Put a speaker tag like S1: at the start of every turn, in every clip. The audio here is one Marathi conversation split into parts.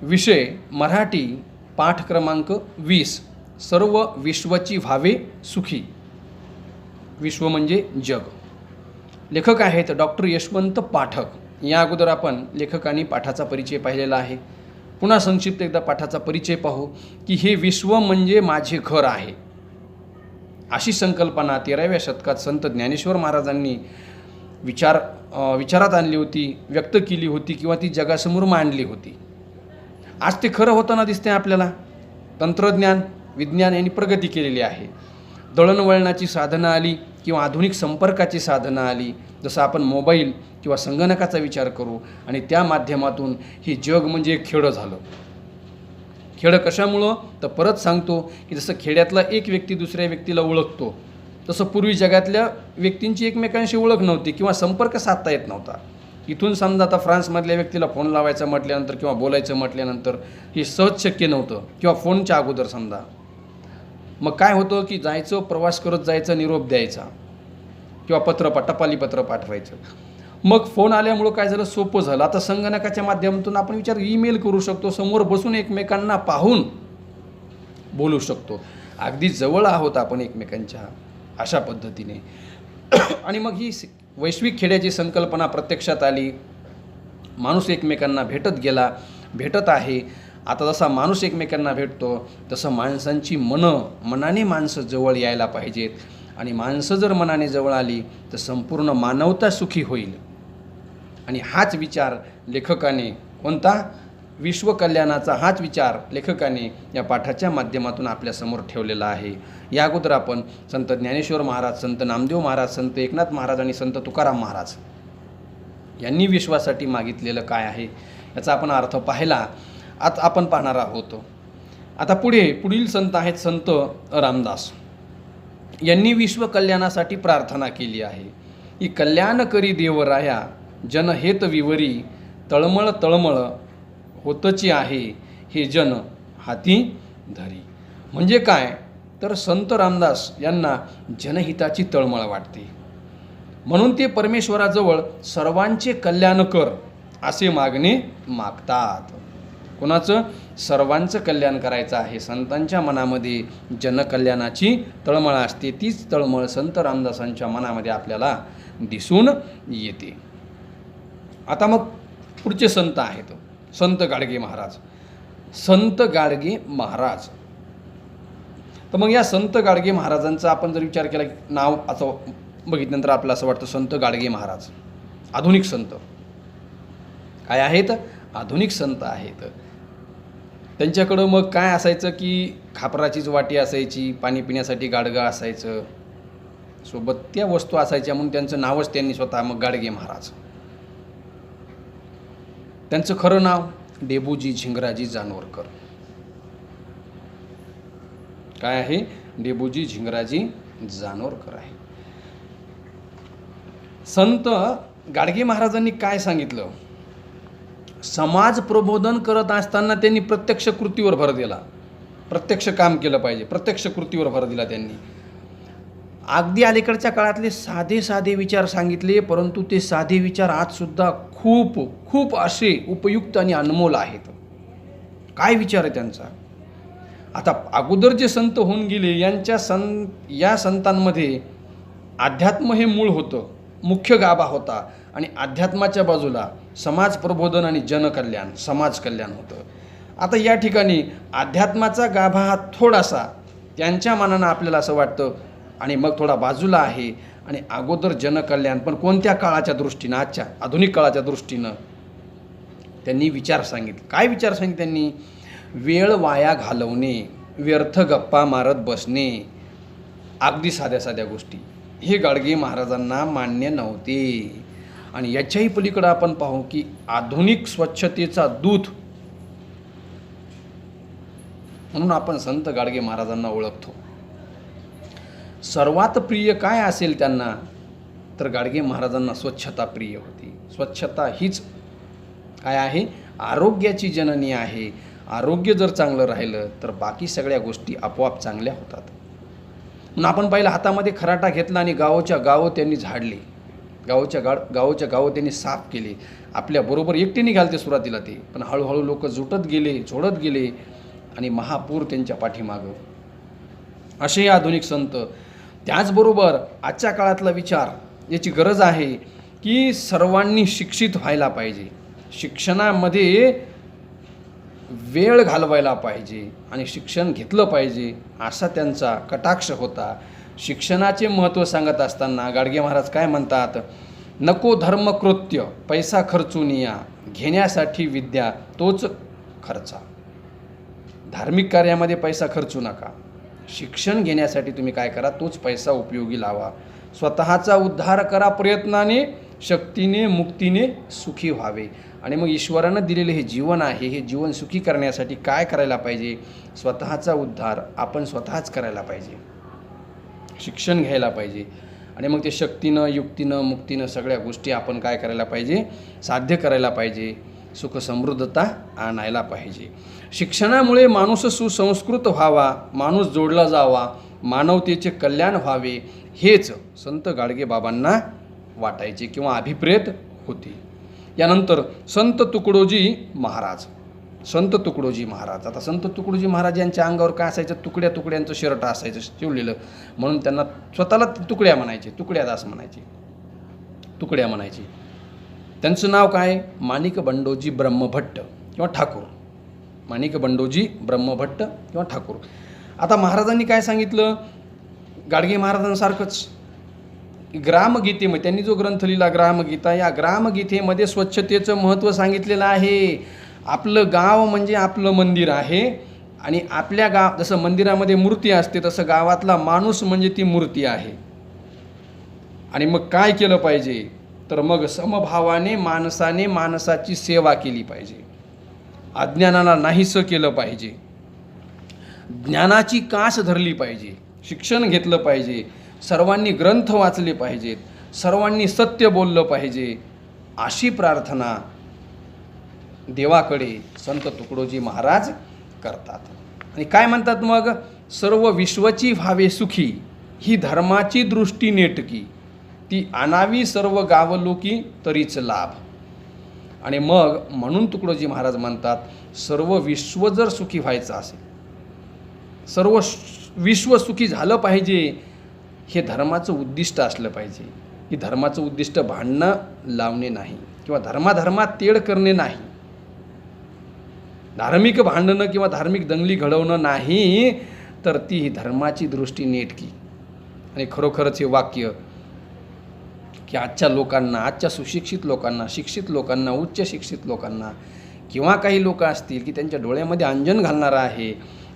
S1: विषय मराठी, पाठ क्रमांक 20. सर्व विश्वाची व्हावे सुखी. विश्व म्हणजे जग. लेखक आहेत डॉक्टर यशवंत पाठक. या अगोदर आपण लेखकांनी पाठाचा परिचय पाहिलेला आहे. पुन्हा संक्षिप्त एकदा पाठाचा परिचय पाहू की हे विश्व म्हणजे माझे घर आहे. अशी संकल्पना 13व्या शतकात संत ज्ञानेश्वर महाराजांनी विचारात आणली होती, व्यक्त केली होती किंवा ती जगासमोर मांडली होती. आज ते खरं होताना दिसते आपल्याला. तंत्रज्ञान, विज्ञान यांनी प्रगती केलेली आहे. दळणवळणाची साधनं आली किंवा आधुनिक संपर्काची साधनं आली, जसं आपण मोबाईल किंवा संगणकाचा विचार करू आणि त्या माध्यमातून हे जग म्हणजे एक खेडं झालं. खेडं कशामुळं तर परत सांगतो की जसं खेड्यातला एक व्यक्ती दुसऱ्या व्यक्तीला ओळखतो, तसं पूर्वी जगातल्या व्यक्तींची एकमेकांशी ओळख नव्हती किंवा संपर्क साधता येत नव्हता. इथून समजा आता फ्रान्समधल्या व्यक्तीला फोन लावायचं म्हटल्यानंतर किंवा बोलायचं म्हटल्यानंतर हे सहज शक्य नव्हतं किंवा फोनच्या अगोदर समजा. मग काय होतं की जायचं, प्रवास करत जायचं, निरोप द्यायचा किंवा टपाली पत्र पाठवायचं. मग फोन आल्यामुळं काय झालं, सोपं झालं. आता संगणकाच्या माध्यमातून आपण ईमेल करू शकतो, समोर बसून एकमेकांना पाहून बोलू शकतो. अगदी जवळ आहोत आपण एकमेकांच्या, अशा पद्धतीने. आणि मग ही वैश्विक खेड्याची संकल्पना प्रत्यक्षात आली. माणूस एकमेकांना भेटत गेला, भेटत आहे. आता जसा माणूस एकमेकांना भेटतो तसं माणसांची मनाने माणसं जवळ यायला पाहिजेत. आणि माणसं जर मनाने जवळ आली तर संपूर्ण मानवता सुखी होईल. आणि हाच विचार लेखकाने, कोणता, विश्वकल्याणाचा हाच विचार लेखकाने या पाठाच्या माध्यमातून आपल्यासमोर ठेवलेला आहे. या अगोदर आपण संत ज्ञानेश्वर महाराज, संत नामदेव महाराज, संत एकनाथ महाराज आणि संत तुकाराम महाराज यांनी विश्वासाठी मागितलेलं काय आहे याचा आपण अर्थ पाहिला. आज आपण पाहणार आहोत. आता पुढील संत आहेत संत रामदास. यांनी विश्वकल्याणासाठी प्रार्थना केली आहे की कल्याण करी देवराया, जनहेत विवरी, तळमळ तळमळ होतची आहे, हे जन हाती धरी. म्हणजे काय तर संत रामदास यांना जनहिताची तळमळ वाटते, म्हणून ते परमेश्वराजवळ सर्वांचे कल्याण कर असे मागणे मागतात. कोणाचं? सर्वांचं कल्याण करायचं आहे. संतांच्या मनामध्ये जनकल्याणाची तळमळ असते. तीच तळमळ संत रामदासांच्या मनामध्ये आपल्याला दिसून येते. आता मग पुढचे संत आहेत संत गाडगे महाराज. संत गाडगे महाराज. तर मग या संत गाडगे महाराजांचा आपण जर विचार केला, नाव असं बघितल्यानंतर आपल्याला असं वाटतं संत गाडगे महाराज आधुनिक संत. काय आहेत? आधुनिक संत आहेत. त्यांच्याकडं मग काय असायचं की खापराचीच वाटी असायची, पाणी पिण्यासाठी गाडगं असायचं, सोबत त्या वस्तू असायच्या, म्हणून त्यांचं नावच त्यांनी स्वतः मग गाडगे महाराज. त्यांचं खरं नाव डेबूजी झिंगराजी जानोरकर. काय आहे? डेबूजी झिंगराजी जानोरकर आहे. संत गाडगे महाराजांनी काय सांगितलं? समाज प्रबोधन करत असताना त्यांनी प्रत्यक्ष कृतीवर भर दिला. प्रत्यक्ष काम केलं पाहिजे, प्रत्यक्ष कृतीवर भर दिला त्यांनी. अगदी अलीकडच्या काळातले साधे विचार सांगितले, परंतु ते साधे विचार आजसुद्धा खूप खूप असे उपयुक्त आणि अनमोल आहेत. काय विचार आहे त्यांचा? आता अगोदर जे संत होऊन गेले या संतांमध्ये अध्यात्म हे मूळ होतं, मुख्य गाभा होता. आणि अध्यात्माच्या बाजूला समाज प्रबोधन आणि जनकल्याण, समाज कल्याण होतं. आता या ठिकाणी अध्यात्माचा गाभा हा थोडासा त्यांच्या मनानं आपल्याला असं वाटतं आणि मग थोडा बाजूला आहे. आणि अगोदर जनकल्याण, पण कोणत्या काळाच्या दृष्टीनं? आजच्या आधुनिक काळाच्या दृष्टीनं त्यांनी विचार सांगितले. काय विचार सांगितले त्यांनी? वेळ वाया घालवणे, व्यर्थ गप्पा मारत बसणे, अगदी साध्या गोष्टी हे गाडगे महाराजांना मान्य नव्हते. आणि याच्याही पलीकडं आपण पाहू की आधुनिक स्वच्छतेचा दूत म्हणून आपण संत गाडगे महाराजांना ओळखतो. सर्वात प्रिय काय असेल त्यांना तर गाडगे महाराजांना स्वच्छता प्रिय होती. स्वच्छता हीच काय आहे? आरोग्याची जननी आहे. आरोग्य जर चांगलं राहिलं तर बाकी सगळ्या गोष्टी आपोआप चांगल्या होतात. म्हणून आपण पाहिलं, हातामध्ये खराटा घेतला आणि गावोच्या गावं त्यांनी झाडली. गावोच्या गावं त्यांनी साफ केले. आपल्याबरोबर एकटे निघाले ते सुरुवातीला ते, पण हळूहळू लोक जुटत गेले, जोडत गेले आणि महापूर त्यांच्या पाठीमागं. असे आधुनिक संत. त्याचबरोबर आजच्या काळातला विचार याची गरज आहे की सर्वांनी शिक्षित व्हायला पाहिजे, शिक्षणामध्ये वेळ घालवायला पाहिजे आणि शिक्षण घेतलं पाहिजे, असा त्यांचा कटाक्ष होता. शिक्षणाचे महत्त्व सांगत असताना गाडगे महाराज काय म्हणतात? नको धर्मकृत्य पैसा खर्चून या, घेण्यासाठी विद्या तोच खर्चा. धार्मिक कार्यामध्ये पैसा खर्चू नका, शिक्षण घेण्यासाठी तुम्ही काय करा, तोच पैसा उपयोगी लावा. स्वतःचा उद्धार करा प्रयत्नाने, शक्तीने, मुक्तीने सुखी व्हावे. आणि मग ईश्वरानं दिलेले हे जीवन आहे, हे जीवन सुखी करण्यासाठी काय करायला पाहिजे? स्वतःचा उद्धार आपण स्वतःच करायला पाहिजे, शिक्षण घ्यायला पाहिजे. आणि मग ते शक्तीनं, युक्तीनं, मुक्तीनं सगळ्या गोष्टी आपण काय करायला पाहिजे? साध्य करायला पाहिजे, सुख समृद्धता आणायला पाहिजे. शिक्षणामुळे माणूस सुसंस्कृत व्हावा, माणूस जोडला जावा, मानवतेचे कल्याण व्हावे, हेच संत गाडगेबाबांना वाटायचे किंवा अभिप्रेत होते. यानंतर संत तुकडोजी महाराज. संत तुकडोजी महाराज. आता संत तुकडोजी महाराज यांच्या अंगावर काय असायचं? तुकड्या तुकड्यांचं शर्ट असायचं शिवलेलं, म्हणून त्यांना स्वतःला तुकड्या म्हणायचे, तुकड्यादास म्हणायचे, तुकड्या म्हणायचे. त्यांचं नाव काय? माणिक बंडोजी ब्रह्मभट्ट किंवा ठाकूर. माणिक बंडोजी ब्रह्मभट्ट किंवा ठाकूर. आता महाराजांनी काय सांगितलं? गाडगे महाराजांसारखंच ग्रामगीतेमध्ये त्यांनी जो ग्रंथ लिहिला ग्रामगीता, या ग्रामगीतेमध्ये स्वच्छतेचं महत्त्व सांगितलेलं आहे. आपलं गाव म्हणजे आपलं मंदिर आहे आणि आपल्या गाव जसं मंदिरामध्ये मूर्ती असते तसं गावातला माणूस म्हणजे ती मूर्ती आहे. आणि मग काय केलं पाहिजे? तर मग समभावाने माणसाने माणसाची सेवा केली पाहिजे, अज्ञानाला नाहीसं केलं पाहिजे, ज्ञानाची कास धरली पाहिजे, शिक्षण घेतलं पाहिजे, सर्वांनी ग्रंथ वाचले पाहिजेत, सर्वांनी सत्य बोललं पाहिजे, अशी प्रार्थना देवाकडे संत तुकडोजी महाराज करतात. आणि काय म्हणतात मग? सर्व विश्वची व्हावे सुखी, ही धर्माची दृष्टी नेटकी, ती आणावी सर्व गावलोकी तरीच लाभ. आणि मग म्हणून तुकडोजी महाराज म्हणतात, सर्व विश्व जर सुखी व्हायचं असेल, सर्व विश्व सुखी झालं पाहिजे, हे धर्माचं उद्दिष्ट असलं पाहिजे. की धर्माचं उद्दिष्ट भांडणं लावणे नाही किंवा धर्मात तेढ करणे नाही, धार्मिक भांडणं किंवा धार्मिक दंगली घडवणं नाही, तर ती ही धर्माची दृष्टी नेटकी. आणि खरोखरच हे वाक्य की आजच्या लोकांना, आजच्या सुशिक्षित लोकांना, शिक्षित लोकांना, उच्च शिक्षित लोकांना किंवा काही लोक असतील की त्यांच्या डोळ्यामध्ये अंजन घालणारं आहे,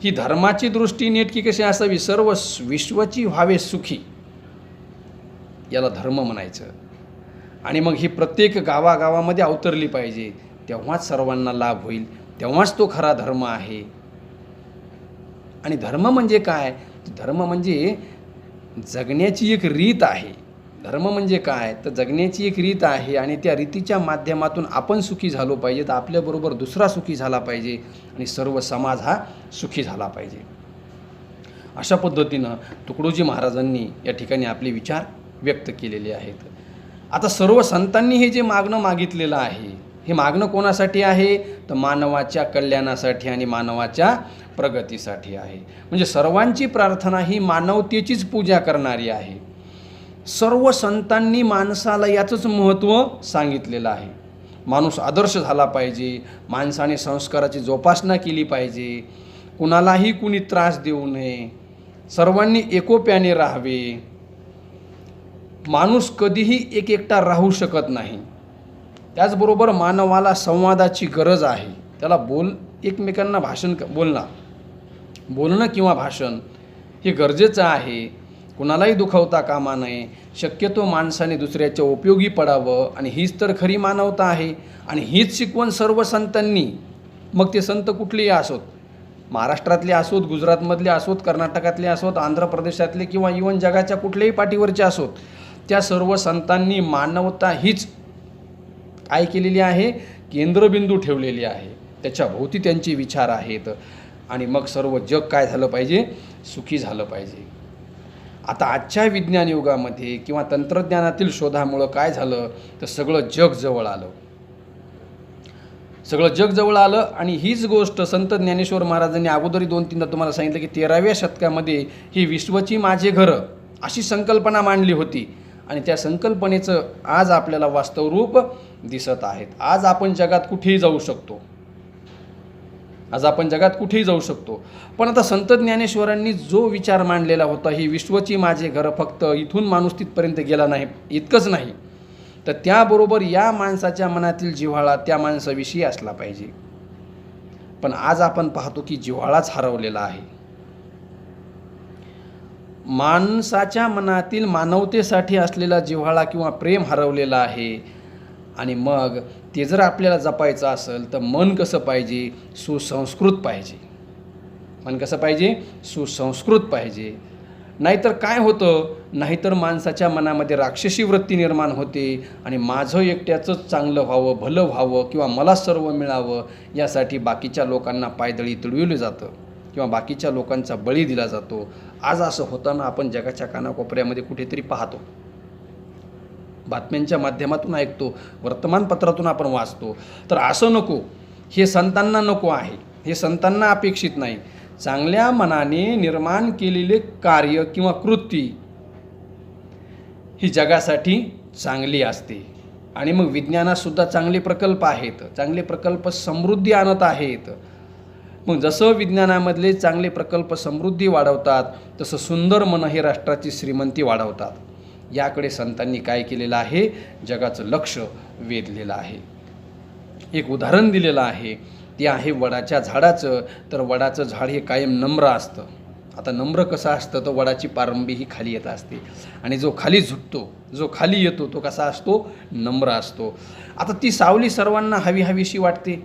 S1: ही धर्माची दृष्टी नेटकी कशी असावी? सर्व विश्वची व्हावे सुखी, याला धर्म म्हणायचं. आणि मग ही प्रत्येक गावागावामध्ये अवतरली पाहिजे, तेव्हाच सर्वांना लाभ होईल, तेव्हाच तो खरा धर्म आहे. आणि धर्म म्हणजे काय? धर्म म्हणजे जगण्याची एक रीत आहे. धर्म म्हणजे काय? तर जगण्याची एक रीत आहे आणि त्या रीतीच्या माध्यमातून आपण सुखी झालो पाहिजे, तर आपल्याबरोबर दुसरा सुखी झाला पाहिजे आणि सर्व समाज हा सुखी झाला पाहिजे. अशा पद्धतीनं तुकडोजी महाराजांनी या ठिकाणी आपले विचार व्यक्त केलेले आहेत. आता सर्व संतांनी हे जे मागणं मागितलेलं आहे, हे मागणं कोणासाठी आहे? तर मानवाच्या कल्याणासाठी आणि मानवाच्या प्रगतीसाठी आहे. म्हणजे सर्वांची प्रार्थना ही मानवतेचीच पूजा करणारी आहे. सर्व संतांनी माणसाला याचंच महत्त्व सांगितलेलं आहे. माणूस आदर्श झाला पाहिजे, माणसाने संस्काराची जोपासना केली पाहिजे, कुणालाही कुणी त्रास देऊ नये, सर्वांनी एकोप्याने राहावे, माणूस कधीही एकटा राहू शकत नाही. त्याचबरोबर मानवाला संवादाची गरज आहे. त्याला एकमेकांना बोलणं किंवा भाषण हे गरजेचं आहे. कुणालाही दुखवता कामा नये. शक्यतो माणसाने दुसऱ्याच्या उपयोगी पडावं आणि हीच तर खरी मानवता आहे. आणि हीच शिकवण सर्व संतांनी, मग ते संत कुठलेही असोत, महाराष्ट्रातले असोत, गुजरातमधले असोत, कर्नाटकातले असोत, आंध्र प्रदेशातले किंवा इवन जगाच्या कुठल्याही पाठीवरचे असोत, त्या सर्व संतांनी मानवता हीच काय केलेली आहे? केंद्रबिंदू ठेवलेली आहे. त्याच्या भोवती त्यांचे विचार आहेत आणि मग सर्व जग काय झालं पाहिजे? सुखी झालं पाहिजे. आता आजच्या विज्ञान युगामध्ये किंवा तंत्रज्ञानातील शोधामुळं काय झालं तर सगळं जग जवळ आलं. सगळं जग जवळ आलं आणि हीच गोष्ट संत ज्ञानेश्वर महाराजांनी अगोदरही 2-3दा तुम्हाला सांगितलं की 13व्या शतकामध्ये ही विश्वची माझे घरं अशी संकल्पना मांडली होती आणि त्या संकल्पनेचं आज आपल्याला वास्तव रूप दिसत आहेत. आज आपण जगात कुठेही जाऊ शकतो. पण आता संत ज्ञानेश्वरांनी जो विचार मांडलेला होता ही विश्वची माझे घरं, फक्त इथून माणूस तिथपर्यंत गेला नाही इतकंच नाही, तर त्याबरोबर या माणसाच्या मनातील जिव्हाळा त्या माणसाविषयी असला पाहिजे. पण आज आपण पाहतो की जिव्हाळाच हरवलेला आहे. माणसाच्या मनातील मानवतेसाठी असलेला जिव्हाळा किंवा प्रेम हरवलेला आहे. आणि मग ते जर आपल्याला जपायचं असेल तर मन कसं पाहिजे, सुसंस्कृत पाहिजे. मन कसं पाहिजे, सुसंस्कृत पाहिजे. नाहीतर काय होतं, नाहीतर माणसाच्या मनामध्ये राक्षसी वृत्ती निर्माण होते आणि माझं एकट्याचंच चांगलं व्हावं, भलं व्हावं किंवा मला सर्व मिळावं यासाठी बाकीच्या लोकांना पायदळी तुडविलं जातं किंवा बाकीच्या लोकांचा बळी दिला जातो. आज असं होताना आपण जगाच्या कानाकोपऱ्यामध्ये कुठेतरी पाहतो, बातम्यांच्या माध्यमातून ऐकतो, वर्तमानपत्रातून आपण वाचतो. तर असं नको, हे संतांना नको आहे, हे संतांना अपेक्षित नाही. चांगल्या मनाने निर्माण केलेले कार्य किंवा कृती ही जगासाठी चांगली असते. आणि मग विज्ञानातसुद्धा चांगले प्रकल्प आहेत, चांगले प्रकल्प समृद्धी आणत आहेत. मग जसं विज्ञानामधले चांगले प्रकल्प समृद्धी वाढवतात तसं सुंदर मन हे राष्ट्राची श्रीमंती वाढवतात. याकडे संतांनी काय केलेलं आहे, जगाचं लक्ष वेधलेलं आहे. एक उदाहरण दिलेलं आहे, ते आहे वडाच्या झाडाचं. तर वडाचं झाड हे कायम नम्र असतं. आता नम्र कसं असतं, तर वडाची पारंबी ही खाली येत असते आणि जो खाली झुकतो, जो खाली येतो तो कसा असतो, नम्र असतो. आता ती सावली सर्वांना हवीशी वाटते.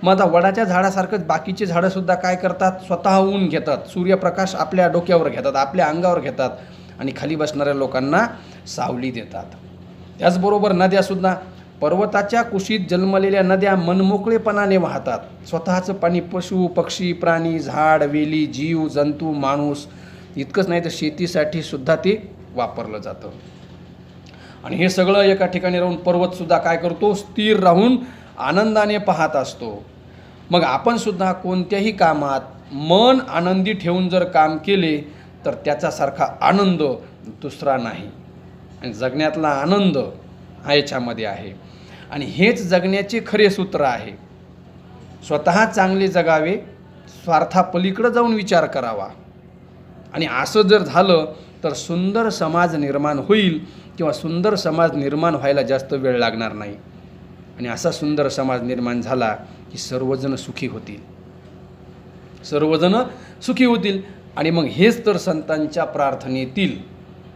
S1: मग आता वडाच्या झाडासारखंच बाकीचे झाडंसुद्धा काय करतात, स्वतः ऊन घेतात, सूर्यप्रकाश आपल्या डोक्यावर घेतात, आपल्या अंगावर घेतात आणि खाली बसणाऱ्या लोकांना सावली देतात. त्याचबरोबर नद्यासुद्धा, पर्वताच्या कुशीत जन्मलेल्या नद्या मनमोकळेपणाने वाहतात. स्वतःचं पाणी पशु पक्षी प्राणी झाड वेली जीव जंतू माणूस इतकंच नाही तर शेतीसाठी सुद्धा ते वापरलं जातं. आणि हे सगळं एका ठिकाणी राहून पर्वतसुद्धा काय करतो, स्थिर राहून आनंदाने पाहत असतो. मग आपण सुद्धा कोणत्याही कामात मन आनंदी ठेवून जर काम केले तर त्याच्यासारखा आनंद दुसरा नाही. आणि जगण्यातला आनंद हा याच्यामध्ये आहे. आणि हेच जगण्याचे खरे सूत्र आहे. स्वतः चांगले जगावे, स्वार्थापलीकडे जाऊन विचार करावा. आणि असं जर झालं तर सुंदर समाज निर्माण होईल किंवा सुंदर समाज निर्माण व्हायला जास्त वेळ लागणार नाही. आणि असा सुंदर समाज निर्माण झाला की सर्वजण सुखी होतील, सर्वजण सुखी होतील. आणि मग हेच तर संतांच्या प्रार्थनेतील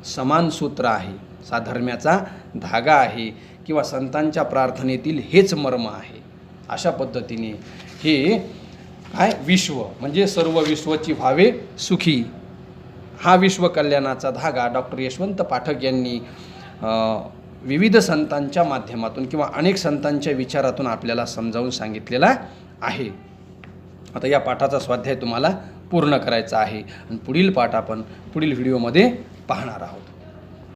S1: समान सूत्र आहे, साधर्म्याचा धागा आहे किंवा संतांच्या प्रार्थनेतील हेच मर्म आहे. अशा पद्धतीने हे काय विश्व म्हणजे सर्व विश्वची व्हावे सुखी, हा विश्वकल्याणाचा धागा डॉक्टर यशवंत पाठक यांनी विविध संतांच्या माध्यमातून किंवा अनेक संतांच्या विचारातून आपल्याला समजावून सांगितलेला आहे. आता या पाठाचा स्वाध्याय तुम्हाला पूर्ण करायचा आहे आणि पुढील पाठ आपण पुढील व्हिडिओमध्ये पाहणार आहोत.